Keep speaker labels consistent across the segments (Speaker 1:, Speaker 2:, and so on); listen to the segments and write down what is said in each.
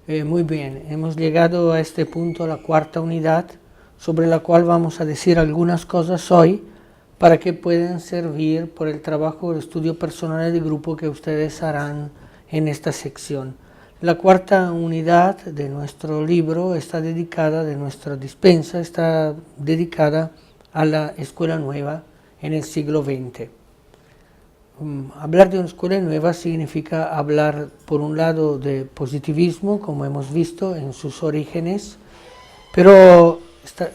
Speaker 1: Muy bien, hemos llegado a este punto, la cuarta unidad, sobre la cual vamos a decir algunas cosas hoy para que puedan servir por el trabajo de estudio personal de grupo que ustedes harán en esta sección. La cuarta unidad de nuestro libro está dedicada, de nuestra dispensa, está dedicada a la escuela nueva en el siglo XX. Hablar de una escuela nueva significa hablar, por un lado, de positivismo, como hemos visto en sus orígenes, pero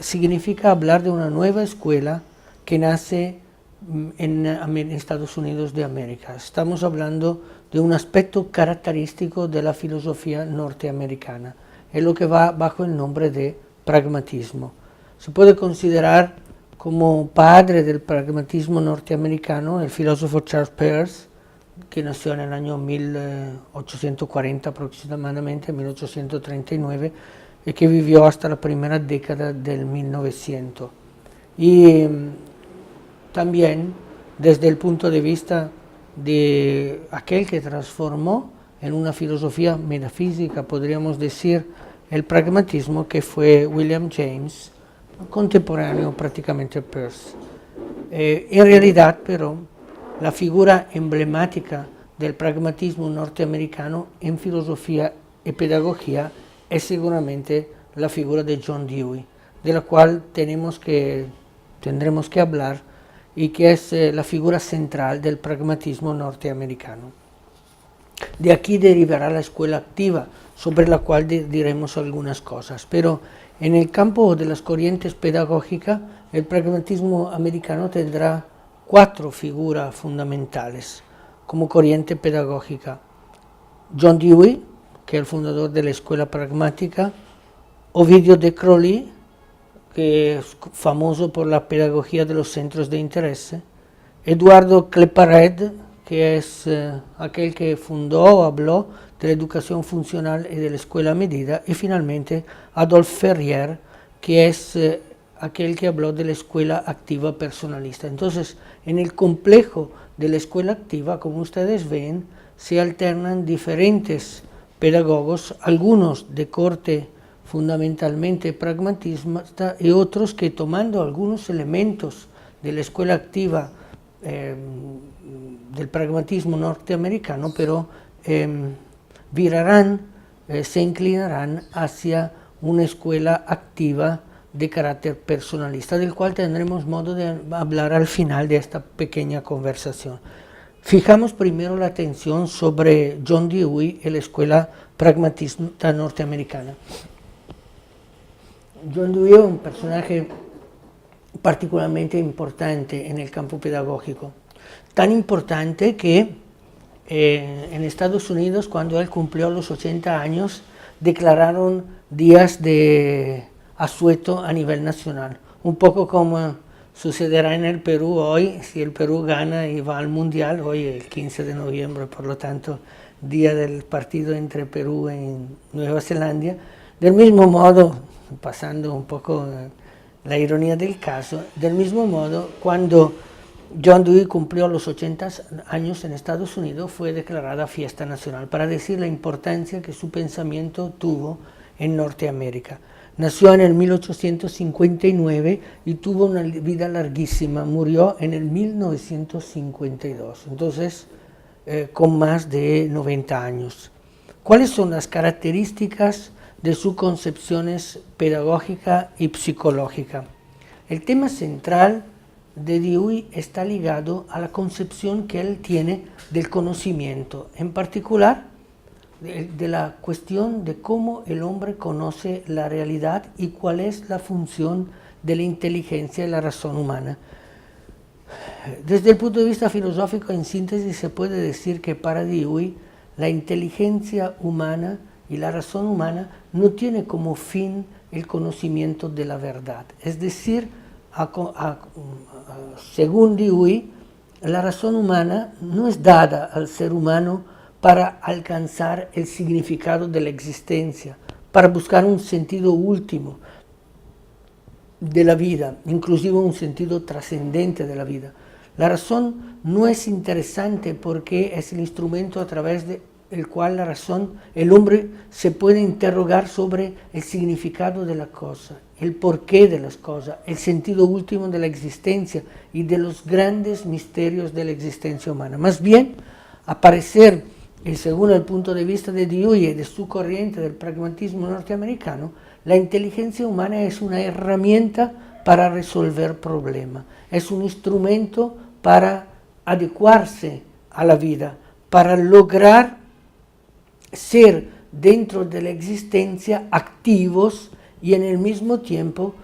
Speaker 1: significa hablar de una nueva escuela que nace en Estados Unidos de América. Estamos hablando de un aspecto característico de la filosofía norteamericana, es lo que va bajo el nombre de pragmatismo. Se puede considerar como padre del pragmatismo norteamericano el filósofo Charles Peirce, que nació en el año 1840 aproximadamente, 1839, y que vivió hasta la primera década del 1900. Y también desde el punto de vista de aquel que transformó en una filosofía metafísica, podríamos decir, el pragmatismo, que fue William James, contemporáneo prácticamente a Peirce. En realidad, pero, la figura emblemática del pragmatismo norteamericano en filosofía y pedagogía es seguramente la figura de John Dewey, de la cual tendremos que hablar y que es la figura central del pragmatismo norteamericano. De aquí derivará la escuela activa, sobre la cual diremos algunas cosas, pero en el campo de las corrientes pedagógicas, el pragmatismo americano tendrá cuatro figuras fundamentales como corriente pedagógica. John Dewey, que es el fundador de la escuela pragmática; Ovidio de Crowley, que es famoso por la pedagogía de los centros de interés; Eduardo Claparède, que es aquel que fundó o habló de la educación funcional y de la escuela a medida; y finalmente Adolphe Ferrier, que es aquel que habló de la escuela activa personalista. Entonces, en el complejo de la escuela activa, como ustedes ven, se alternan diferentes pedagogos, algunos de corte fundamentalmente pragmatista y otros que, tomando algunos elementos de la escuela activa del pragmatismo norteamericano, pero virarán, se inclinarán hacia una escuela activa de carácter personalista, del cual tendremos modo de hablar al final de esta pequeña conversación. Fijamos primero la atención sobre John Dewey y la escuela pragmatista norteamericana. John Dewey es un personaje particularmente importante en el campo pedagógico, tan importante que en Estados Unidos, cuando él cumplió los 80 años, declararon días de asueto a nivel nacional, un poco como sucederá en el Perú hoy, si el Perú gana y va al Mundial, hoy el 15 de noviembre, por lo tanto, día del partido entre Perú y Nueva Zelanda. Del mismo modo, pasando un poco la ironía del caso, del mismo modo, cuando John Dewey cumplió los 80 años en Estados Unidos, fue declarada fiesta nacional, para decir la importancia que su pensamiento tuvo en Norteamérica. Nació en el 1859 y tuvo una vida larguísima, murió en el 1952, entonces con más de 90 años. ¿Cuáles son las características de sus concepciones pedagógica y psicológica? El tema central de Dewey está ligado a la concepción que él tiene del conocimiento, en particular de la cuestión de cómo el hombre conoce la realidad y cuál es la función de la inteligencia y la razón humana. Desde el punto de vista filosófico, en síntesis, se puede decir que para Dewey la inteligencia humana y la razón humana no tiene como fin el conocimiento de la verdad. Es decir, según Dewey, la razón humana no es dada al ser humano para alcanzar el significado de la existencia, para buscar un sentido último de la vida, inclusive un sentido trascendente de la vida. La razón no es interesante porque es el instrumento a través el cual la razón, el hombre se puede interrogar sobre el significado de la cosa, el porqué de las cosas, el sentido último de la existencia y de los grandes misterios de la existencia humana. Más bien, aparecer, según el punto de vista de Dewey y de su corriente del pragmatismo norteamericano, la inteligencia humana es una herramienta para resolver problemas, es un instrumento para adecuarse a la vida, para lograr ser dentro de la existencia activos y en el mismo tiempo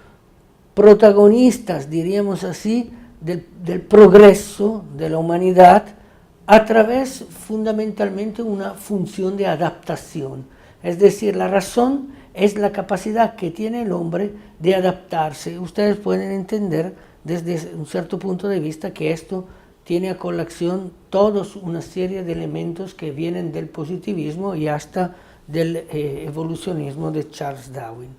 Speaker 1: protagonistas, diríamos así, del progreso de la humanidad a través fundamentalmente de una función de adaptación. Es decir, la razón es la capacidad que tiene el hombre de adaptarse. Ustedes pueden entender desde un cierto punto de vista que esto tiene a colación toda una serie de elementos que vienen del positivismo y hasta del evolucionismo de Charles Darwin.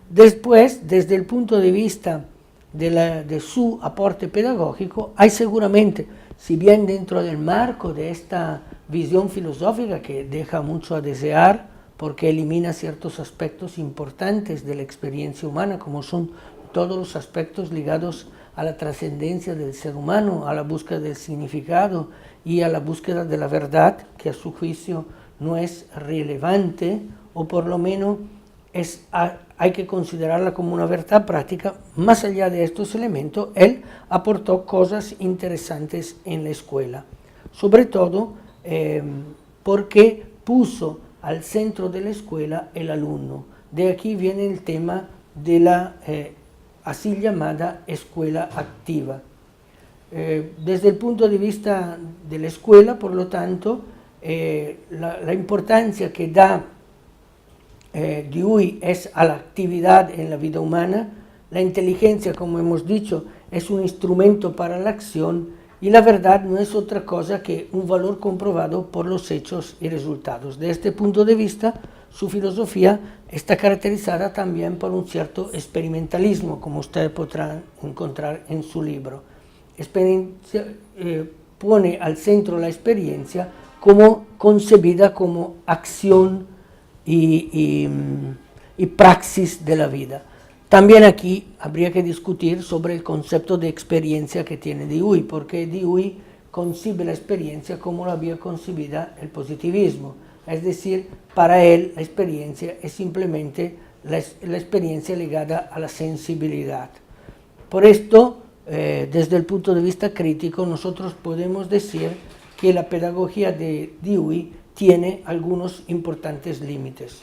Speaker 1: Después, desde el punto de vista de su aporte pedagógico, hay seguramente, si bien dentro del marco de esta visión filosófica que deja mucho a desear, porque elimina ciertos aspectos importantes de la experiencia humana, como son todos los aspectos ligados a la trascendencia del ser humano, a la búsqueda del significado y a la búsqueda de la verdad, que a su juicio no es relevante, o por lo menos hay que considerarla como una verdad práctica. Más allá de estos elementos, él aportó cosas interesantes en la escuela, sobre todo porque puso al centro de la escuela el alumno. De aquí viene el tema de la así llamada escuela activa. Desde el punto de vista de la escuela, por lo tanto, la importancia que da Dewey es a la actividad en la vida humana. La inteligencia, como hemos dicho, es un instrumento para la acción, y la verdad no es otra cosa que un valor comprobado por los hechos y resultados. De este punto de vista, su filosofía está caracterizada también por un cierto experimentalismo, como ustedes podrán encontrar en su libro. Pone al centro la experiencia como concebida como acción y praxis de la vida. También aquí habría que discutir sobre el concepto de experiencia que tiene Dewey, porque Dewey concibe la experiencia como la había concebida el positivismo. Es decir, para él la experiencia es simplemente la experiencia ligada a la sensibilidad. Por esto, desde el punto de vista crítico, nosotros podemos decir que la pedagogía de Dewey tiene algunos importantes límites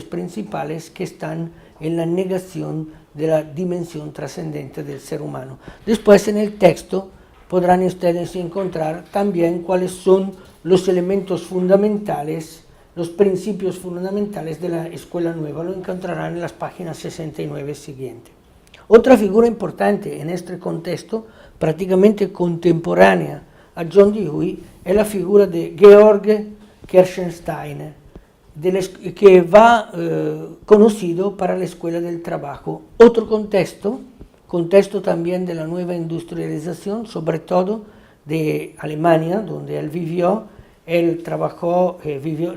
Speaker 1: principales que están en la negación de la dimensión trascendente del ser humano. Después, en el texto, podrán ustedes encontrar también cuáles son los elementos fundamentales, los principios fundamentales de la escuela nueva. Lo encontrarán en las páginas 69 siguientes. Otra figura importante en este contexto, prácticamente contemporánea a John Dewey, es la figura de Georg Kirchensteiner, que va conocido para la escuela del trabajo. Otro contexto también de la nueva industrialización, sobre todo de Alemania, donde él vivió. Él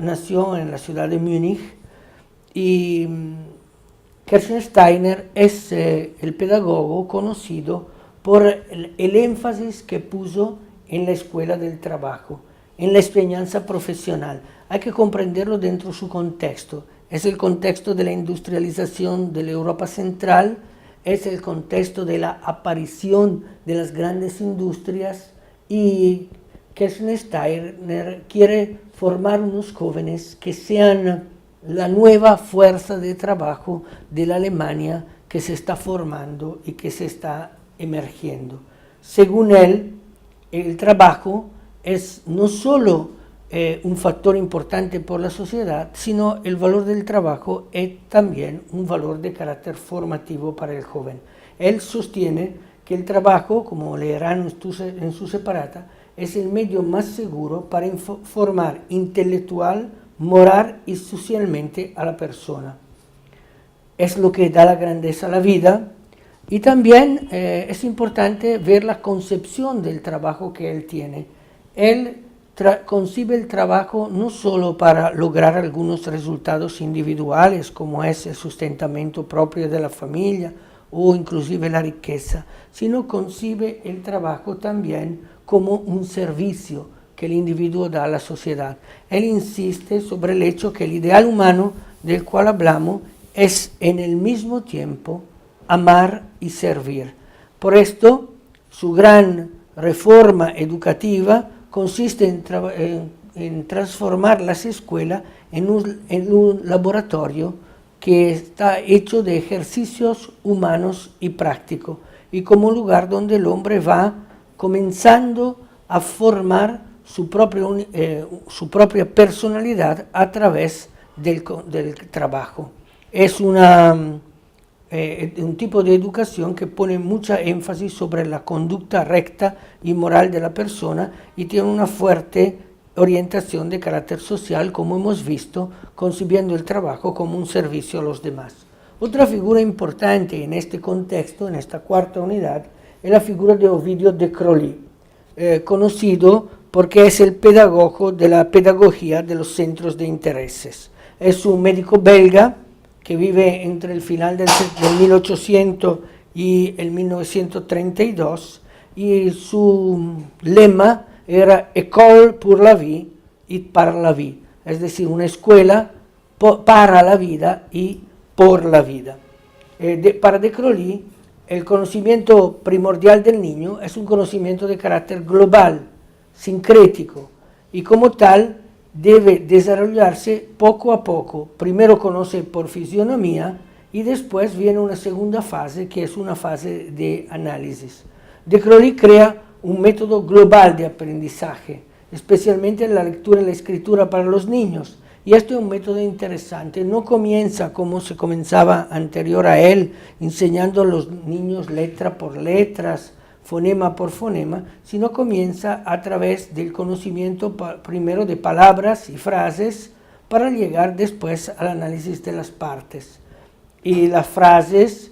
Speaker 1: nació en la ciudad de Múnich, y Kirchensteiner es el pedagogo conocido por el énfasis que puso en la escuela del trabajo, en la enseñanza profesional. Hay que comprenderlo dentro de su contexto. Es el contexto de la industrialización de la Europa Central, es el contexto de la aparición de las grandes industrias, y Kirchensteiner quiere formar unos jóvenes que sean la nueva fuerza de trabajo de la Alemania que se está formando y que se está emergiendo. Según él, el trabajo es no solo un factor importante por la sociedad, sino el valor del trabajo es también un valor de carácter formativo para el joven. Él sostiene que el trabajo, como leerán en su separata, es el medio más seguro para formar intelectual, moral y socialmente a la persona. Es lo que da la grandeza a la vida, y también es importante ver la concepción del trabajo que él tiene. Él concibe el trabajo no solo para lograr algunos resultados individuales, como es el sustentamiento propio de la familia o inclusive la riqueza, sino concibe el trabajo también como un servicio que el individuo da a la sociedad. Él insiste sobre el hecho que el ideal humano del cual hablamos es en el mismo tiempo amar y servir. Por esto, su gran reforma educativa consiste en transformar las escuelas en un laboratorio que está hecho de ejercicios humanos y prácticos, y como lugar donde el hombre va comenzando a formar su propia personalidad a través del trabajo. Es un tipo de educación que pone mucha énfasis sobre la conducta recta y moral de la persona y tiene una fuerte orientación de carácter social, como hemos visto, concibiendo el trabajo como un servicio a los demás. Otra figura importante en este contexto, en esta cuarta unidad, es la figura de Ovidio de Crolles, conocido porque es el pedagogo de la pedagogía de los centros de intereses. Es un médico belga que vive entre el final del 1800 y el 1932, y su lema era École pour la vie y par la vie, es decir, una escuela para la vida y por la vida. Para de Crolles, el conocimiento primordial del niño es un conocimiento de carácter global, sincrético, y como tal debe desarrollarse poco a poco. Primero conoce por fisionomía y después viene una segunda fase, que es una fase de análisis. De Crolles crea un método global de aprendizaje, especialmente en la lectura y la escritura para los niños. Y esto es un método interesante. No comienza como se comenzaba anterior a él, enseñando a los niños letra por letras, fonema por fonema, sino comienza a través del conocimiento primero de palabras y frases para llegar después al análisis de las partes. Y las frases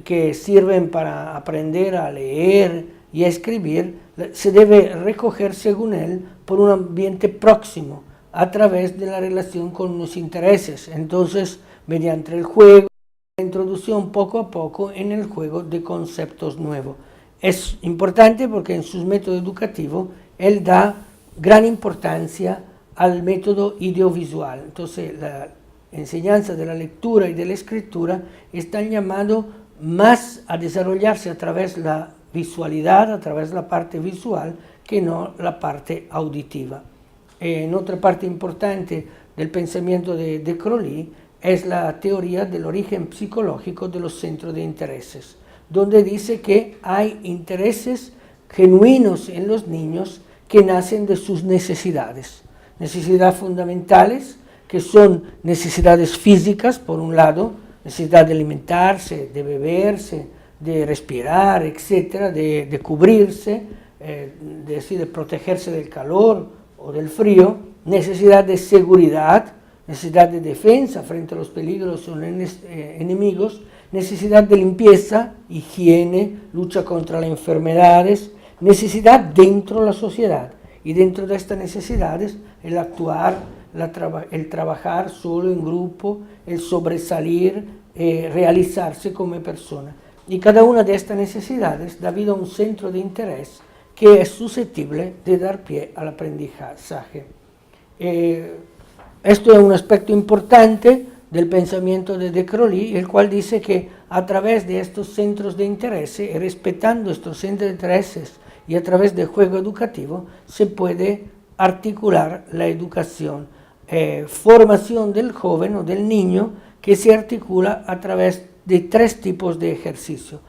Speaker 1: que sirven para aprender a leer y a escribir se debe recoger, según él, por un ambiente próximo, a través de la relación con los intereses. Entonces, mediante el juego, la introducción poco a poco en el juego de conceptos nuevos. Es importante porque en sus métodos educativos él da gran importancia al método audiovisual. Entonces, la enseñanza de la lectura y de la escritura están llamados más a desarrollarse a través de la visualidad, a través de la parte visual, que no la parte auditiva. En otra parte importante del pensamiento de Crolles es la teoría del origen psicológico de los centros de intereses, donde dice que hay intereses genuinos en los niños que nacen de sus necesidades fundamentales, que son necesidades físicas, por un lado, necesidad de alimentarse, de beberse, de respirar, etcétera, de cubrirse, de protegerse del calor o del frío, necesidad de seguridad, necesidad de defensa frente a los peligros o enemigos, necesidad de limpieza, higiene, lucha contra las enfermedades, necesidad dentro de la sociedad. Y dentro de estas necesidades, el actuar, el trabajar solo en grupo, el sobresalir, realizarse como persona. Y cada una de estas necesidades da vida a un centro de interés que es susceptible de dar pie al aprendizaje. Esto es un aspecto importante del pensamiento de Crolles, el cual dice que a través de estos centros de interés, y respetando estos centros de intereses y a través del juego educativo, se puede articular la educación, formación del joven o del niño, que se articula a través de tres tipos de ejercicio: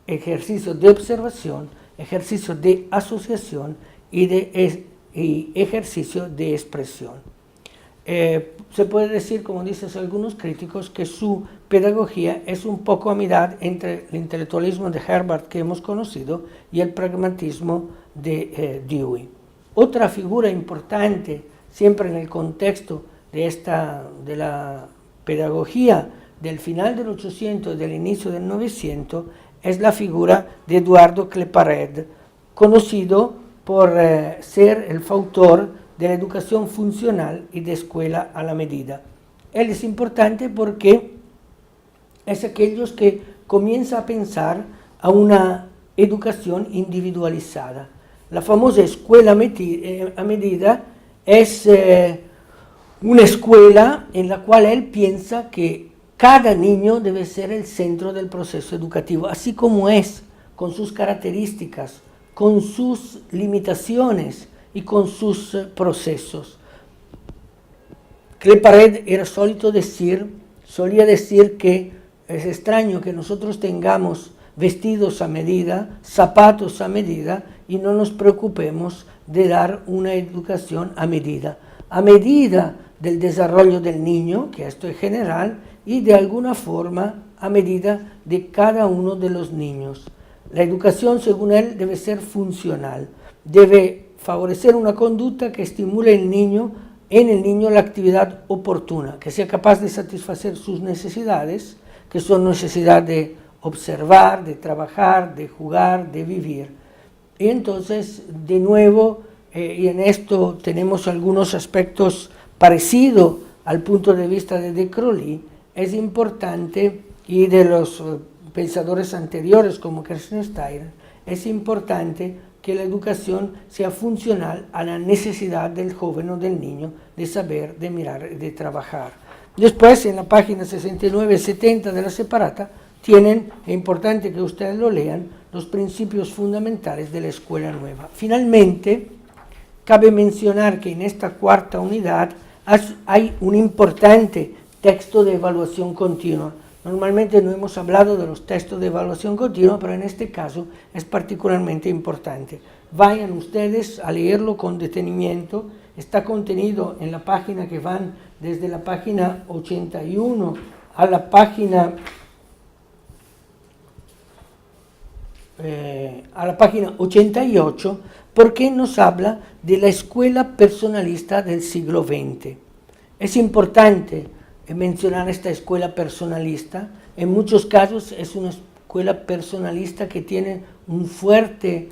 Speaker 1: ejercicio de observación, ejercicio de asociación y ejercicio de expresión. Se puede decir, como dicen algunos críticos, que su pedagogía es un poco a mitad entre el intelectualismo de Herbart que hemos conocido y el pragmatismo de Dewey. Otra figura importante, siempre en el contexto de la pedagogía del final del 800 y del inicio del 900, es la figura de Eduardo Claparède, conocido por ser el fautor de la educación funcional y de escuela a la medida. Él es importante porque es aquellos que comienza a pensar a una educación individualizada. La famosa escuela a medida es una escuela en la cual él piensa que cada niño debe ser el centro del proceso educativo, así como es, con sus características, con sus limitaciones y con sus procesos. Claparède era solía decir que es extraño que nosotros tengamos vestidos a medida, zapatos a medida y no nos preocupemos de dar una educación a medida del desarrollo del niño, que esto es general, y de alguna forma a medida de cada uno de los niños. La educación, según él, debe ser funcional, debe favorecer una conducta que estimule en el niño la actividad oportuna, que sea capaz de satisfacer sus necesidades, que son necesidad de observar, de trabajar, de jugar, de vivir. Y entonces, de nuevo, y en esto tenemos algunos aspectos parecidos al punto de vista de Crowley, es importante, y de los pensadores anteriores como Kerstenstein, es importante que la educación sea funcional a la necesidad del joven o del niño de saber, de mirar, de trabajar. Después, en la página 69 y 70 de la separata, tienen, es importante que ustedes lo lean, los principios fundamentales de la escuela nueva. Finalmente, cabe mencionar que en esta cuarta unidad hay un importante texto de evaluación continua. Normalmente no hemos hablado de los textos de evaluación continua, pero en este caso es particularmente importante. Vayan ustedes a leerlo con detenimiento. Está contenido en la página que van desde la página 81 a la página 88, porque nos habla de la escuela personalista del siglo XX. Es importante mencionar esta escuela personalista. En muchos casos es una escuela personalista que tiene un fuerte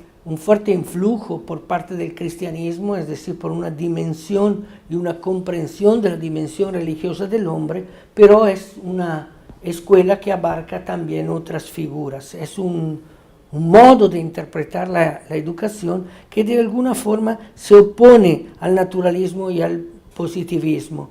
Speaker 1: influjo por parte del cristianismo, es decir, por una dimensión y una comprensión de la dimensión religiosa del hombre, pero es una escuela que abarca también otras figuras. Es un modo de interpretar la educación que de alguna forma se opone al naturalismo y al positivismo,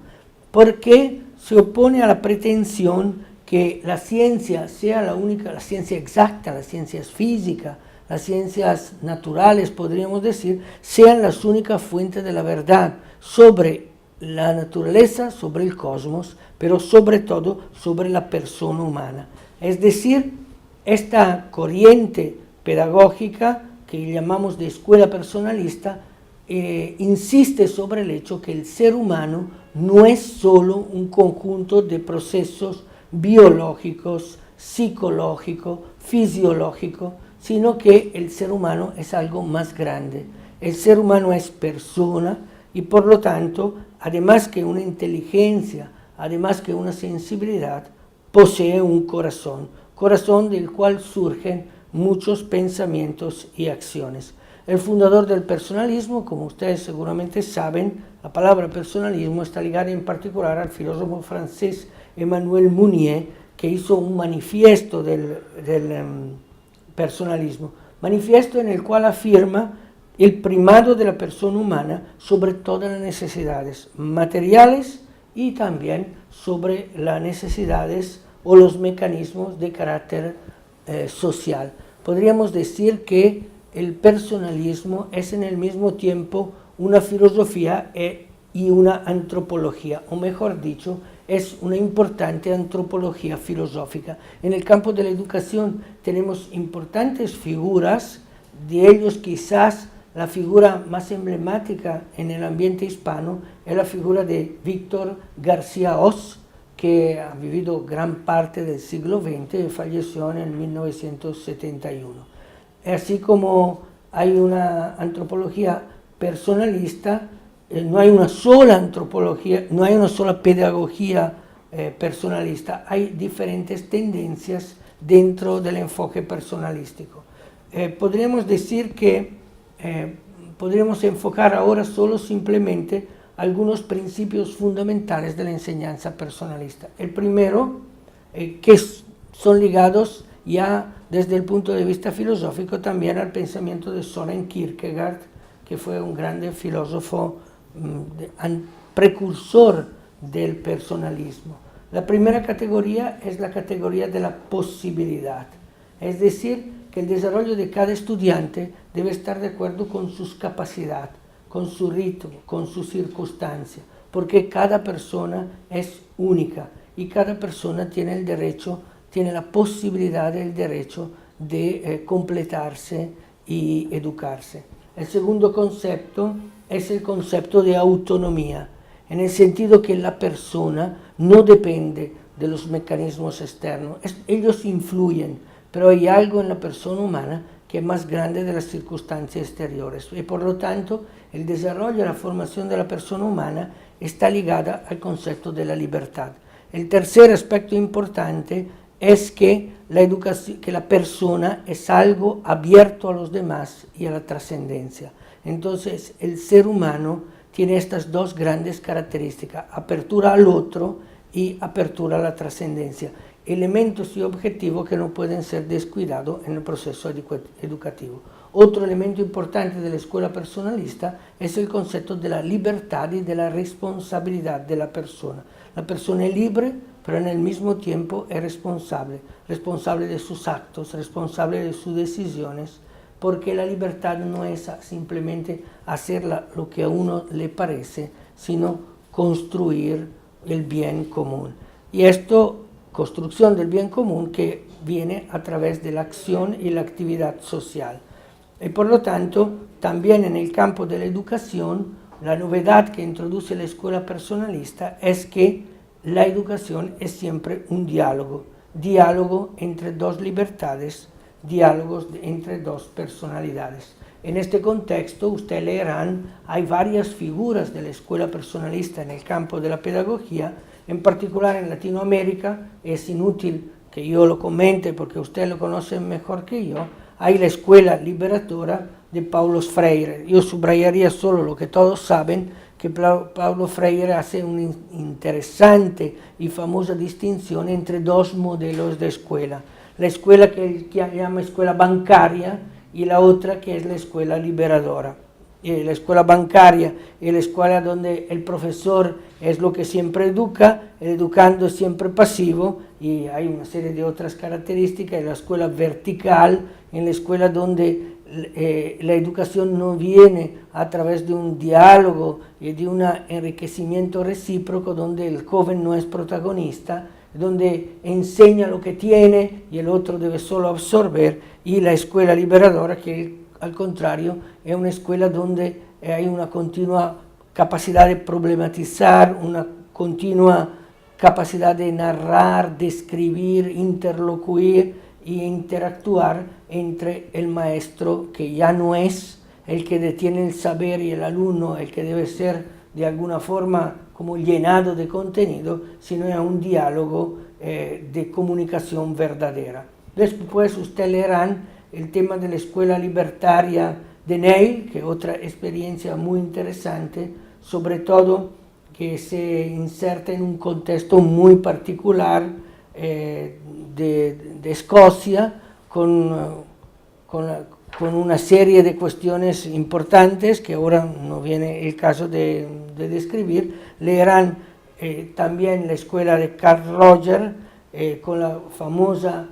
Speaker 1: porque se opone a la pretensión que la ciencia sea la ciencia exacta, las ciencias físicas, las ciencias naturales, podríamos decir, sean las únicas fuentes de la verdad sobre la naturaleza, sobre el cosmos, pero sobre todo sobre la persona humana. Es decir, esta corriente pedagógica que llamamos de escuela personalista insiste sobre el hecho que el ser humano no es solo un conjunto de procesos biológicos, psicológicos, fisiológicos, sino que el ser humano es algo más grande. El ser humano es persona y por lo tanto, además que una inteligencia, además que una sensibilidad, posee un corazón del cual surgen muchos pensamientos y acciones. El fundador del personalismo, como ustedes seguramente saben, la palabra personalismo está ligada en particular al filósofo francés Emmanuel Mounier, que hizo un manifiesto del personalismo, manifiesto en el cual afirma el primado de la persona humana sobre todas las necesidades materiales y también sobre las necesidades o los mecanismos de carácter social. Podríamos decir que el personalismo es en el mismo tiempo una filosofía y una antropología, o mejor dicho, es una importante antropología filosófica. En el campo de la educación tenemos importantes figuras, de ellos quizás la figura más emblemática en el ambiente hispano es la figura de Víctor García Oss, que ha vivido gran parte del siglo XX y falleció en 1971. Así como hay una antropología personalista, no hay una sola antropología, no hay una sola pedagogía personalista, hay diferentes tendencias dentro del enfoque personalístico. Podríamos decir que podríamos enfocar ahora solo simplemente algunos principios fundamentales de la enseñanza personalista. El primero, que son ligados ya desde el punto de vista filosófico también al pensamiento de Søren Kierkegaard, que fue un grande filósofo precursor del personalismo. La primera categoría es la categoría de la posibilidad, es decir, que el desarrollo de cada estudiante debe estar de acuerdo con sus capacidades, con su ritmo, con su circunstancia, porque cada persona es única y cada persona tiene el derecho, tiene la posibilidad, el derecho de completarse y educarse. El segundo concepto es el concepto de autonomía, en el sentido que la persona no depende de los mecanismos externos, ellos influyen, pero hay algo en la persona humana que es más grande de las circunstancias exteriores y por lo tanto el desarrollo y la formación de la persona humana está ligada al concepto de la libertad. El tercer aspecto importante es que la persona es algo abierto a los demás y a la trascendencia. Entonces el ser humano tiene estas dos grandes características, apertura al otro y apertura a la trascendencia, elementos y objetivos que no pueden ser descuidados en el proceso educativo. Otro elemento importante de la escuela personalista es el concepto de la libertad y de la responsabilidad de la persona. La persona es libre, pero en el mismo tiempo es responsable, responsable de sus actos, responsable de sus decisiones, porque la libertad no es simplemente hacer lo que a uno le parece, sino construir el bien común. Y esto, construcción del bien común que viene a través de la acción y la actividad social. Y por lo tanto, también en el campo de la educación, la novedad que introduce la escuela personalista es que la educación es siempre un diálogo entre dos libertades, diálogos entre dos personalidades. En este contexto, ustedes leerán, hay varias figuras de la escuela personalista en el campo de la pedagogía, en particular en Latinoamérica, es inútil que yo lo comente porque ustedes lo conocen mejor que yo, hay la escuela liberadora de Paulo Freire. Yo subrayaría solo lo que todos saben, que Paulo Freire hace una interesante y famosa distinción entre dos modelos de escuela. La escuela que él llama escuela bancaria y la otra que es la escuela liberadora. La escuela bancaria es la escuela donde el profesor es lo que siempre educa, el educando es siempre pasivo y hay una serie de otras características. La escuela vertical, en la escuela donde la educación no viene a través de un diálogo y de un enriquecimiento recíproco, donde el joven no es protagonista, donde enseña lo que tiene y el otro debe solo absorber, y la escuela liberadora que al contrario es una escuela donde hay una continua capacidad de problematizar, una continua capacidad de narrar, describir, interlocuir e interactuar entre el maestro, que ya no es el que detiene el saber, y el alumno, el que debe ser de alguna forma como llenado de contenido, sino es un diálogo de comunicación verdadera. Después ustedes leerán el tema de la escuela libertaria de Neil, que es otra experiencia muy interesante, sobre todo que se inserta en un contexto muy particular de Escocia, con una serie de cuestiones importantes que ahora no viene el caso de describir. Leerán también la escuela de Carl Roger, con la famosa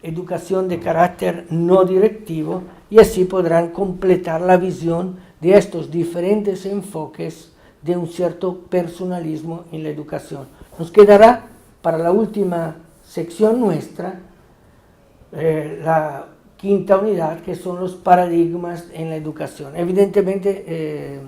Speaker 1: educación de carácter no directivo, y así podrán completar la visión de estos diferentes enfoques de un cierto personalismo en la educación. Nos quedará para la última sección nuestra la quinta unidad, que son los paradigmas en la educación. Evidentemente,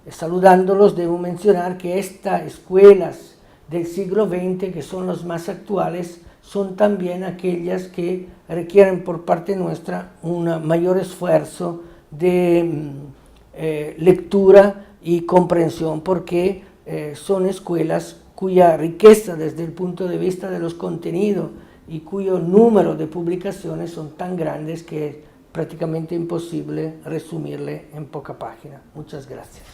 Speaker 1: saludándolos, debo mencionar que estas escuelas del siglo XX, que son las más actuales, son también aquellas que requieren por parte nuestra un mayor esfuerzo de lectura y comprensión, porque son escuelas cuya riqueza desde el punto de vista de los contenidos y cuyo número de publicaciones son tan grandes que prácticamente imposible resumirle en poca página. Muchas gracias.